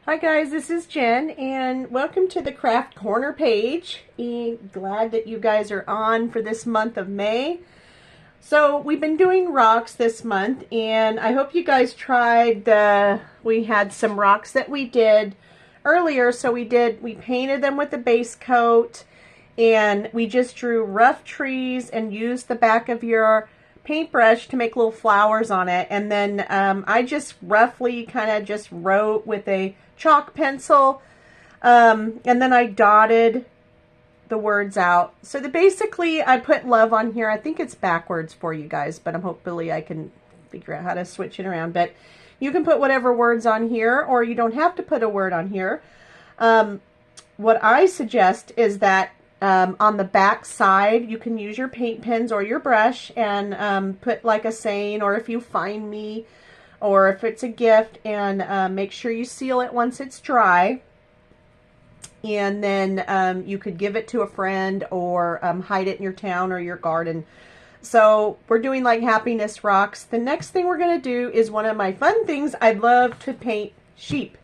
Hi guys, this is Jen and welcome to the Craft Corner page. Glad that you guys are on for this month of May. So we've been doing rocks this month and I hope you guys tried we had some rocks that we did earlier. So we painted them with the base coat and we just drew rough trees and used the back of your paintbrush to make little flowers on it. And then I just roughly kind of just wrote with a chalk pencil and then I dotted the words out. So basically I put love on here. I think it's backwards for you guys, but I'm hopefully I can figure out how to switch it around. But you can put whatever words on here, or you don't have to put a word on here. What I suggest is that on the back side you can use your paint pens or your brush and put like a saying, or if you find me, or if it's a gift, and make sure you seal it once it's dry. And then you could give it to a friend or hide it in your town or your garden. So we're doing like happiness rocks. The next thing we're going to do is one of my fun things. I love to paint sheep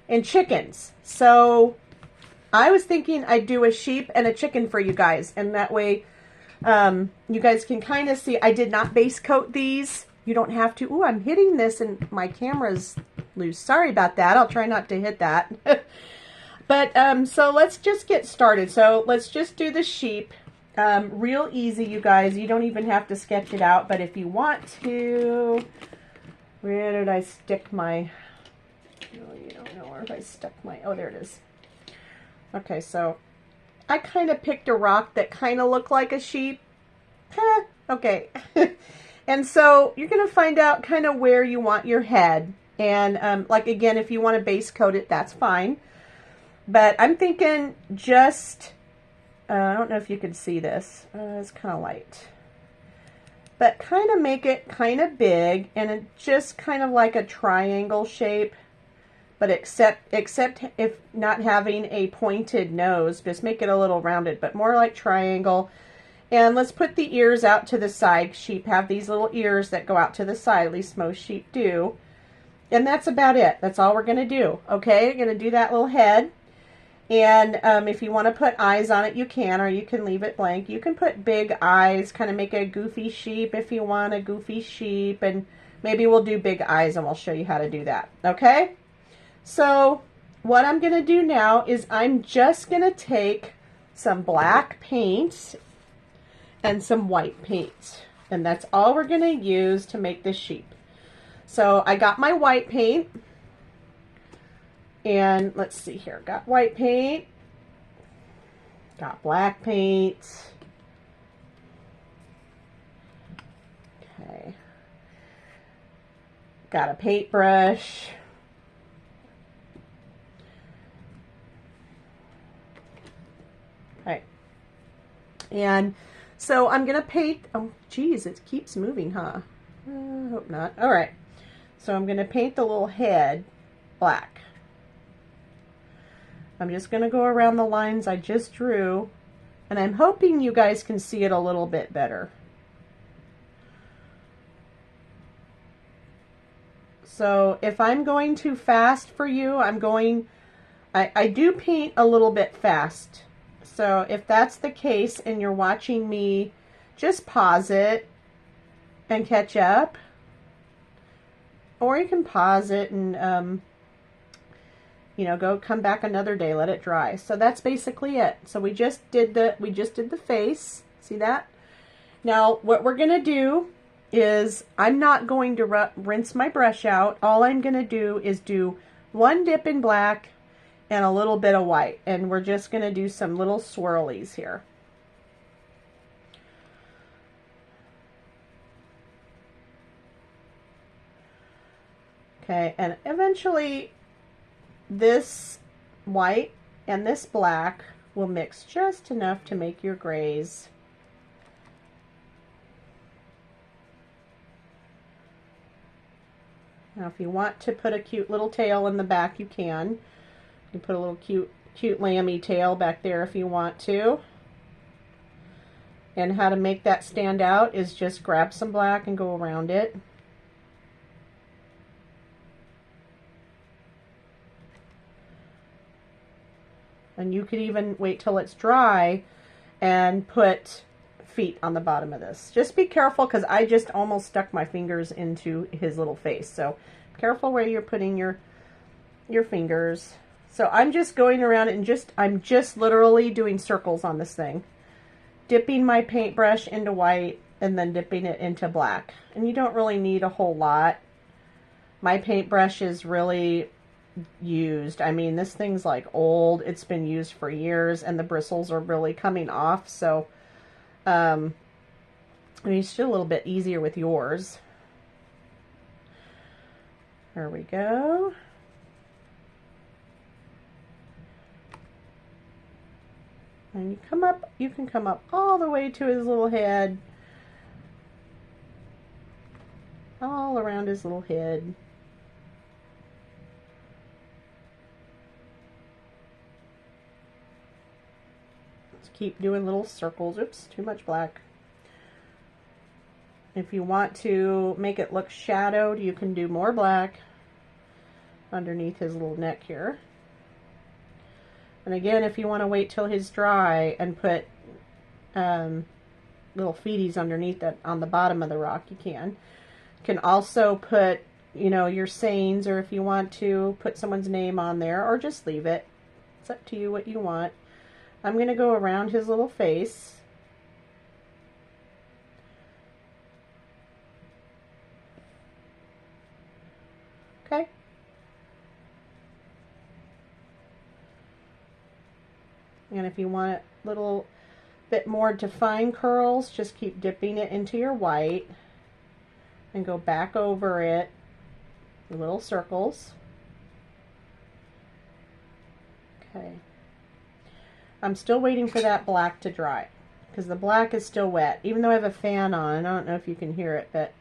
and chickens. So I was thinking I'd do a sheep and a chicken for you guys. And that way you guys can kind of see. I did not base coat these. You don't have to. Ooh, I'm hitting this and my camera's loose. Sorry about that. I'll try not to hit that. But so let's just get started. So let's just do the sheep. Real easy, you guys. You don't even have to sketch it out. But if you want to, where did I stick my, oh, you don't know where I stuck my, oh, there it is. Okay, so I kind of picked a rock that kind of looked like a sheep. Okay. And so you're going to find out kind of where you want your head. And like, again, if you want to base coat it, that's fine. But I'm thinking just, I don't know if you can see this. It's kind of light. But kind of make it kind of big and just kind of like a triangle shape. But except if not having a pointed nose, just make it a little rounded, but more like triangle. And let's put the ears out to the side. Sheep have these little ears that go out to the side, at least most sheep do. And that's about it. That's all we're going to do. Okay, you're going to do that little head. And if you want to put eyes on it, you can, or you can leave it blank. You can put big eyes, kind of make a goofy sheep if you want a goofy sheep. And maybe we'll do big eyes and we'll show you how to do that. Okay? So what I'm going to do now is I'm just going to take some black paint and some white paint. And that's all we're going to use to make this sheep. So I got my white paint. And let's see here. Got white paint. Got black paint. Okay. Got a paintbrush. Okay. And so I'm going to paint, oh geez, it keeps moving, huh? I hope not. All right. So I'm going to paint the little head black. I'm just going to go around the lines I just drew, and I'm hoping you guys can see it a little bit better. So if I'm going too fast for you, I do paint a little bit fast. So if that's the case and you're watching me, just pause it and catch up. Or you can pause it and, you know, come back another day, let it dry. So that's basically it. So we just did the face. See that? Now what we're going to do is I'm not going to rinse my brush out. All I'm going to do is do one dip in black and a little bit of white. And we're just going to do some little swirlies here. Okay, and eventually this white and this black will mix just enough to make your grays. Now if you want to put a cute little tail in the back, you can. You can put a little cute lammy tail back there if you want to. And how to make that stand out is just grab some black and go around it. And you could even wait till it's dry and put feet on the bottom of this. Just be careful, because I just almost stuck my fingers into his little face. So careful where you're putting your fingers. So I'm just going around and I'm just literally doing circles on this thing. Dipping my paintbrush into white and then dipping it into black. And you don't really need a whole lot. My paintbrush is really used. I mean, this thing's like old. It's been used for years and the bristles are really coming off. So, I mean, it's still a little bit easier with yours. There we go. And you can come up all the way to his little head. All around his little head. Let's keep doing little circles. Oops, too much black. If you want to make it look shadowed, you can do more black underneath his little neck here. And again, if you want to wait till he's dry and put little feeties underneath that on the bottom of the rock, you can. You can also put, you know, your sayings, or if you want to put someone's name on there, or just leave it. It's up to you what you want. I'm going to go around his little face. Okay. And if you want a little bit more defined curls, just keep dipping it into your white and go back over it, little circles. Okay. I'm still waiting for that black to dry because the black is still wet. Even though I have a fan on, I don't know if you can hear it, but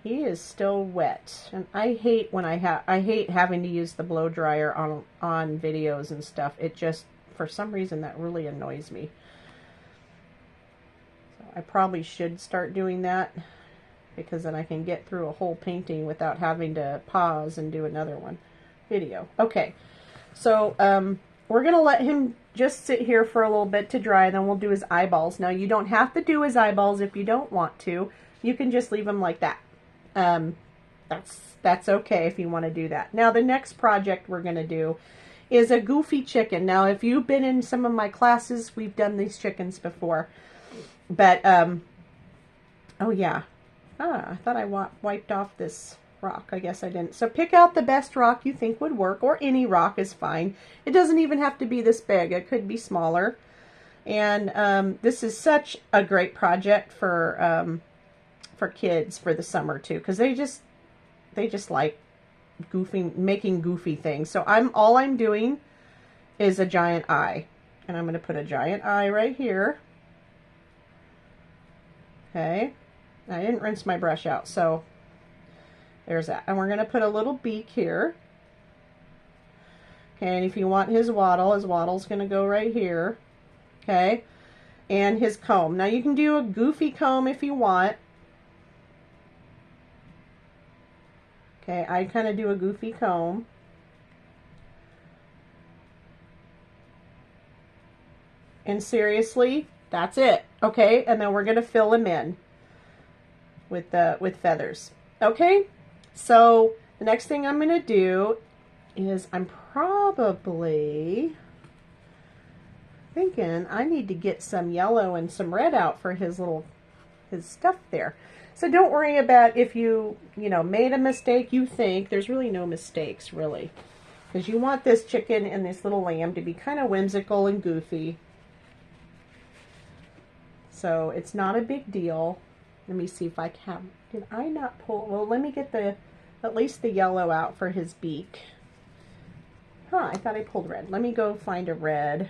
he is still wet. And I hate when I hate having to use the blow dryer on videos and stuff. It just, for some reason, that really annoys me. So I probably should start doing that, because then I can get through a whole painting without having to pause and do another video. Okay, so we're going to let him just sit here for a little bit to dry, and then we'll do his eyeballs. Now, you don't have to do his eyeballs if you don't want to. You can just leave them like that. That's okay if you want to do that. Now, the next project we're going to do is a goofy chicken. Now, if you've been in some of my classes, we've done these chickens before. But, oh yeah. I thought I wiped off this rock. I guess I didn't. So pick out the best rock you think would work, or any rock is fine. It doesn't even have to be this big. It could be smaller. And this is such a great project for kids for the summer too, because they just like making goofy things. So all I'm doing is a giant eye, and I'm going to put a giant eye right here. Okay. I didn't rinse my brush out, so there's that. And we're going to put a little beak here. Okay, and if you want his wattle's going to go right here. Okay, and his comb. Now you can do a goofy comb if you want. Okay, I kind of do a goofy comb. And seriously, that's it. Okay, and then we're going to fill him in with feathers. Okay, so the next thing I'm going to do is I'm probably thinking I need to get some yellow and some red out for his stuff there. So don't worry about if you made a mistake. You think there's really no mistakes, really, because you want this chicken and this little lamb to be kind of whimsical and goofy. So it's not a big deal. Let me see if I can. Did I not pull? Well, let me get at least the yellow out for his beak. Huh, I thought I pulled red. Let me go find a red.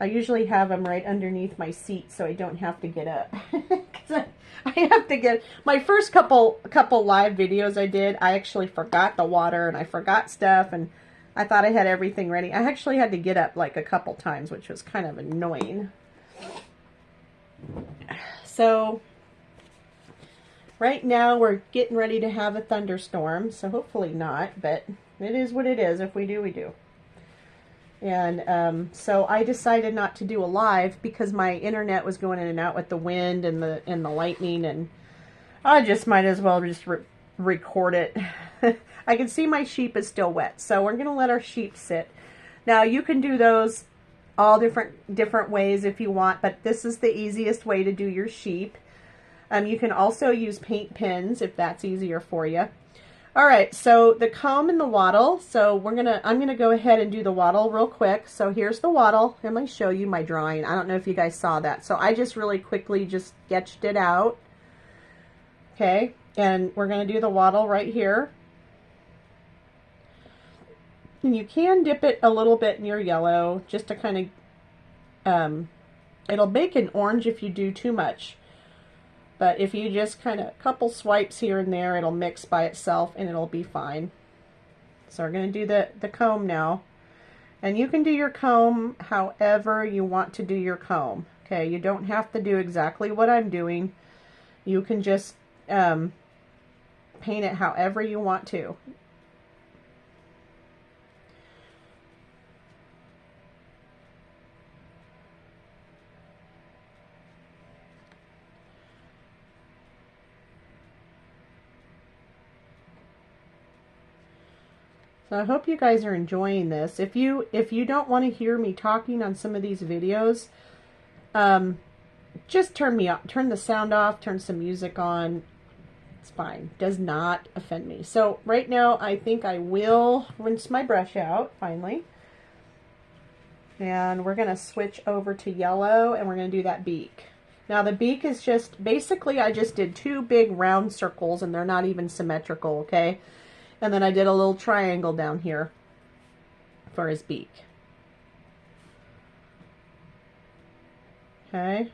I usually have them right underneath my seat so I don't have to get up. Because I have to get... My first couple live videos I did, I actually forgot the water and I forgot stuff, and I thought I had everything ready. I actually had to get up like a couple times, which was kind of annoying. So right now we're getting ready to have a thunderstorm, so hopefully not, but it is what it is. If we do, we do. And so I decided not to do a live because my internet was going in and out with the wind and the lightning, and I just might as well just record it. I can see my sheep is still wet, so we're going to let our sheep sit. Now you can do those all different ways if you want, but this is the easiest way to do your sheep. You can also use paint pens if that's easier for you. All right, so the comb and the wattle. So I'm gonna go ahead and do the wattle real quick. So here's the wattle. Let me show you my drawing. I don't know if you guys saw that. So I just really quickly just sketched it out. Okay, and we're gonna do the wattle right here. And you can dip it a little bit in your yellow just to kind of, it'll make an orange if you do too much. But if you just kind of a couple swipes here and there, it'll mix by itself and it'll be fine. So we're going to do the comb now. And you can do your comb however you want to do your comb. Okay, you don't have to do exactly what I'm doing. You can just paint it however you want to. So I hope you guys are enjoying this. If you don't want to hear me talking on some of these videos, just turn the sound off, turn some music on. It's fine. Does not offend me. So right now I think I will rinse my brush out finally. And we're going to switch over to yellow and we're going to do that beak. Now the beak is just, basically I just did two big round circles and they're not even symmetrical, okay? And then I did a little triangle down here for his beak. Okay.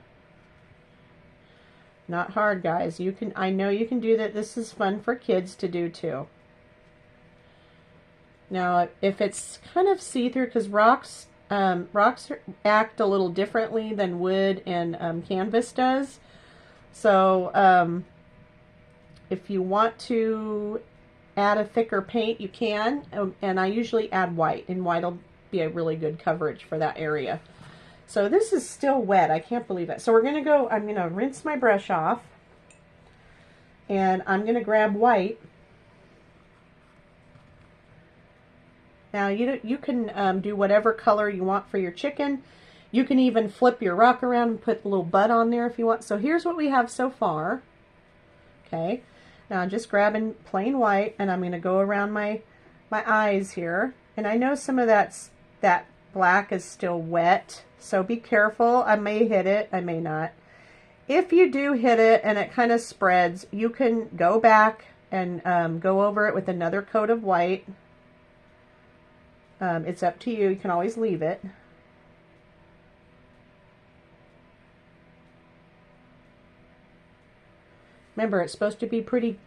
Not hard, guys. I know you can do that. This is fun for kids to do too. Now, if it's kind of see-through, because rocks act a little differently than wood and canvas does. So, if you want to add a thicker paint, you can, and I usually add white, and white will be a really good coverage for that area. So this is still wet. I can't believe it. So I'm going to rinse my brush off, and I'm going to grab white. Now you can do whatever color you want for your chicken. You can even flip your rock around and put a little bud on there if you want. So here's what we have so far. Okay. Now I'm just grabbing plain white, and I'm going to go around my eyes here. And I know some of that black is still wet, so be careful. I may hit it, I may not. If you do hit it and it kind of spreads, you can go back and go over it with another coat of white. It's up to you. You can always leave it. Remember, it's supposed to be pretty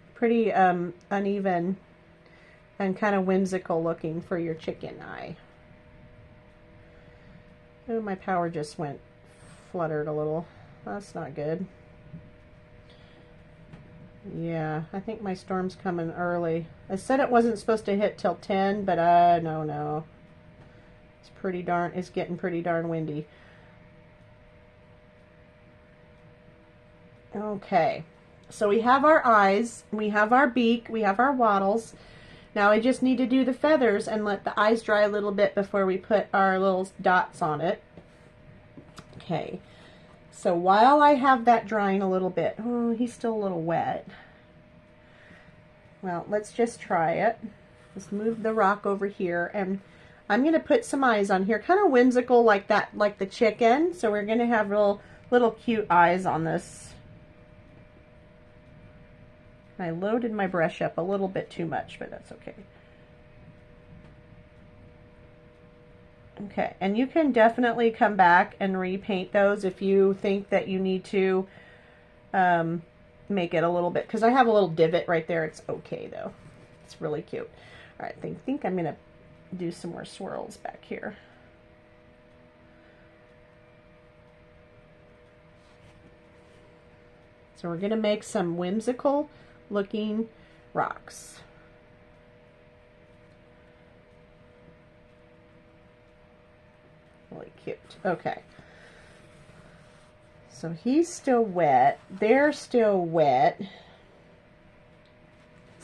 uneven and kind of whimsical looking for your chicken eye. Oh, my power just fluttered a little. That's not good. Yeah, I think my storm's coming early. I said it wasn't supposed to hit till 10, but no. It's getting pretty darn windy. Okay. So we have our eyes, we have our beak, we have our wattles. Now I just need to do the feathers and let the eyes dry a little bit before we put our little dots on it. Okay, so while I have that drying a little bit, oh, he's still a little wet. Well, let's just try it. Let's move the rock over here, and I'm going to put some eyes on here, kind of whimsical like that, like the chicken. So we're going to have little cute eyes on this. I loaded my brush up a little bit too much, but that's okay. Okay, and you can definitely come back and repaint those if you think that you need to make it a little bit, because I have a little divot right there. It's okay though. It's really cute. All right, I think I'm gonna do some more swirls back here. So we're gonna make some whimsical looking rocks. Really cute. Okay. So he's still wet. They're still wet. Let's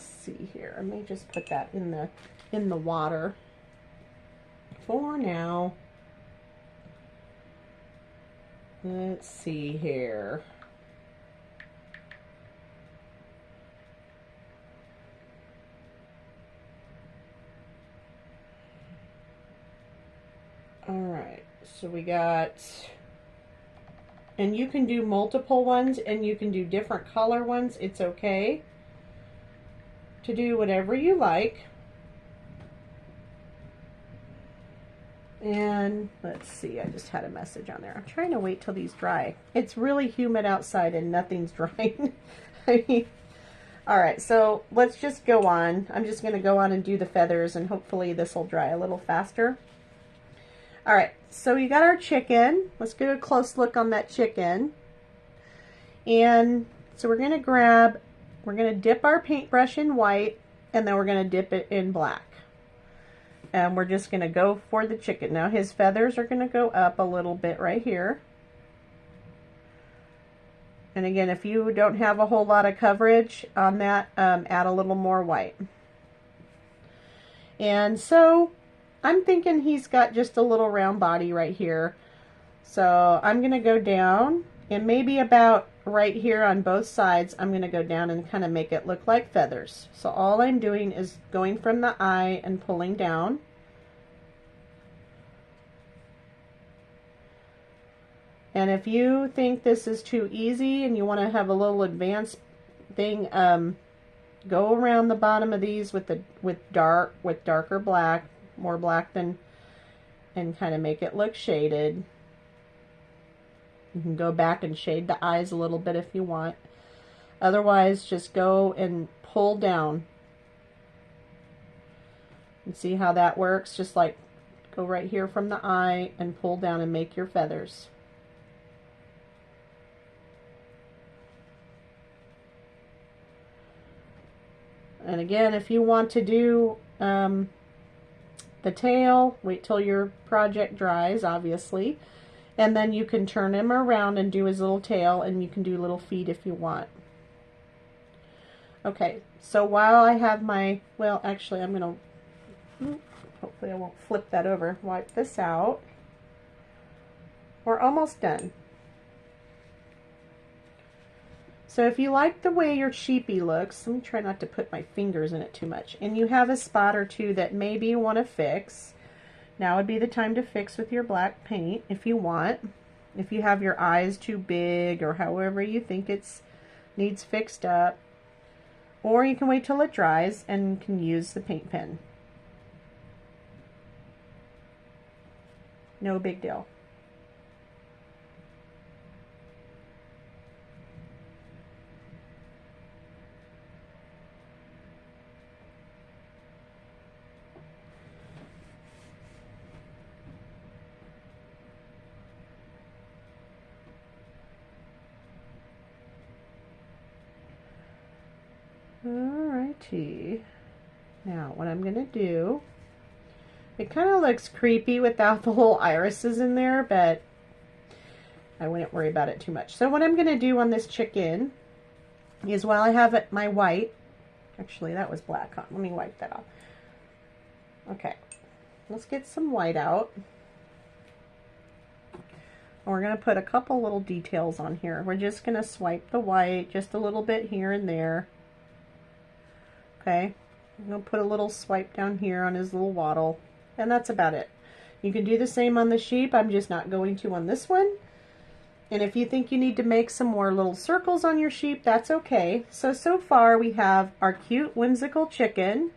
see here. Let me just put that in the water for now. Let's see here. All right. So we got, and you can do multiple ones and you can do different color ones. It's okay to do whatever you like. And let's see, I just had a message on there. I'm trying to wait till these dry. It's really humid outside and nothing's drying. I mean, all right, so let's just go on. I'm just going to go on and do the feathers, and hopefully this will dry a little faster. All right, so you got our chicken. Let's get a close look on that chicken. And so we're going to dip our paintbrush in white, and then we're going to dip it in black. And we're just going to go for the chicken. Now his feathers are going to go up a little bit right here. And again, if you don't have a whole lot of coverage on that, add a little more white. And so I'm thinking he's got just a little round body right here. So I'm going to go down, and maybe about right here on both sides, I'm going to go down and kind of make it look like feathers. So all I'm doing is going from the eye and pulling down. And if you think this is too easy and you want to have a little advanced thing, go around the bottom of these with darker black, more black than, and kind of make it look shaded. You can go back and shade the eyes a little bit if you want. Otherwise, just go and pull down. And see how that works? Just like go right here from the eye and pull down and make your feathers. And again, if you want to do the tail, wait till your project dries, obviously. And then you can turn him around and do his little tail, and you can do little feet if you want. Okay, so while I have my, well, actually I'm going to, hopefully I won't flip that over, wipe this out. We're almost done. So if you like the way your sheepy looks, let me try not to put my fingers in it too much, and you have a spot or two that maybe you want to fix, now would be the time to fix with your black paint if you want. If you have your eyes too big or however you think it's needs fixed up. Or you can wait till it dries and can use the paint pen. No big deal. Alrighty. Now what I'm going to do, it kind of looks creepy without the little irises in there, but I wouldn't worry about it too much. So what I'm going to do on this chicken is, while I have my white, actually that was black, huh? Let me wipe that off. Okay, let's get some white out. We're going to put a couple little details on here. We're just going to swipe the white just a little bit here and there. Okay, I'm going to put a little swipe down here on his little waddle, and that's about it. You can do the same on the sheep. I'm just not going to on this one. And if you think you need to make some more little circles on your sheep, that's okay. So far we have our cute whimsical chicken.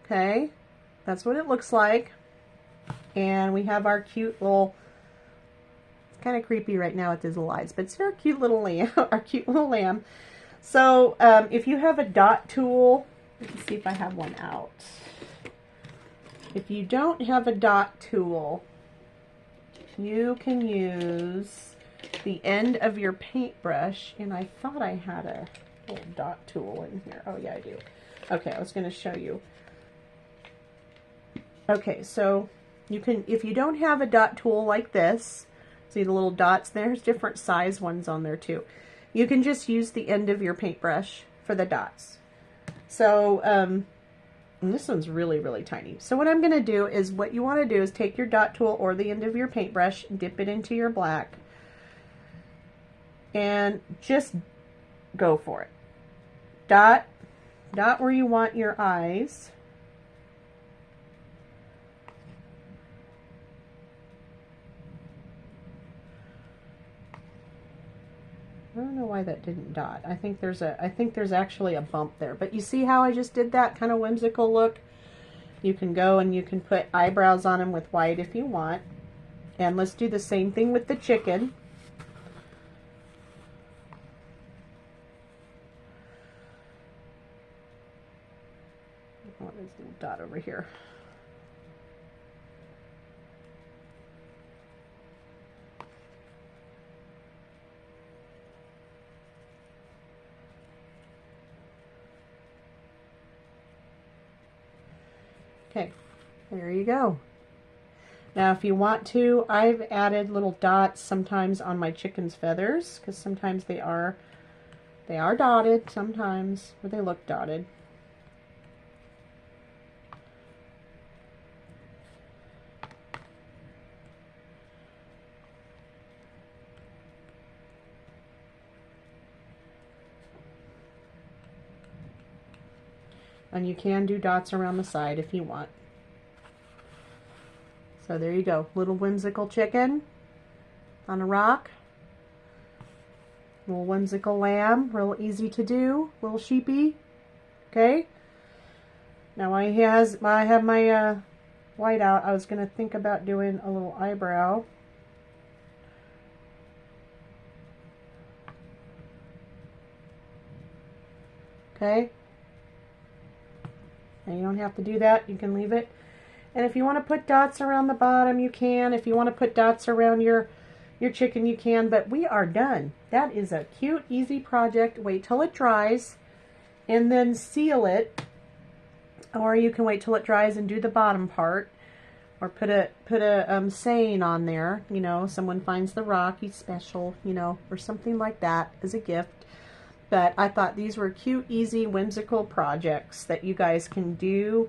Okay, that's what it looks like. And we have our cute little, it's kind of creepy right now with his little eyes, but it's our cute little lamb, our cute little lamb. So if you have a dot tool, let me see if I have one out. If you don't have a dot tool, you can use the end of your paintbrush, and I thought I had a little dot tool in here. Oh yeah, I do. Okay, I was going to show you. Okay, so You can, if you don't have a dot tool like this, see the little dots, there's different size ones on there too. You can just use the end of your paintbrush for the dots. So, and this one's really, really tiny. So what I'm going to do is, what you want to do is take your dot tool or the end of your paintbrush, dip it into your black, and just go for it. Dot where you want your eyes. I don't know why that didn't dot. I think there's actually a bump there. But you see how I just did that kind of whimsical look? You can go and you can put eyebrows on them with white if you want. And let's do the same thing with the chicken. Oh, there's a little dot over here. Okay, there you go. Now if you want to, I've added little dots sometimes on my chicken's feathers, because sometimes they are dotted sometimes, or they look dotted. And you can do dots around the side if you want. So there you go. Little whimsical chicken on a rock. Little whimsical lamb. Real easy to do. Little sheepy. Okay. Now I have my white out. I was going to think about doing a little eyebrow. Okay. And you don't have to do that. You can leave it. And if you want to put dots around the bottom, you can. If you want to put dots around your chicken, you can. But we are done. That is a cute, easy project. Wait till it dries and then seal it. Or you can wait till it dries and do the bottom part. Or put a saying on there. You know, someone finds the rock, he's special, you know, or something like that as a gift. But I thought these were cute, easy, whimsical projects that you guys can do,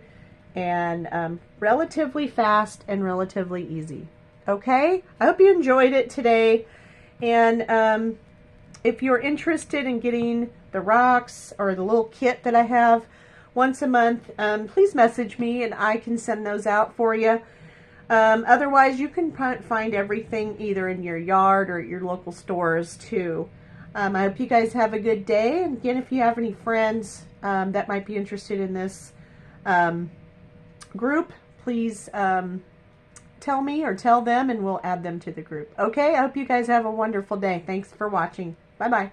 and relatively fast and relatively easy. Okay? I hope you enjoyed it today. And if you're interested in getting the rocks or the little kit that I have once a month, please message me and I can send those out for you. Otherwise, you can find everything either in your yard or at your local stores too. I hope you guys have a good day. And again, if you have any friends that might be interested in this group, please tell me or tell them and we'll add them to the group. Okay, I hope you guys have a wonderful day. Thanks for watching. Bye-bye.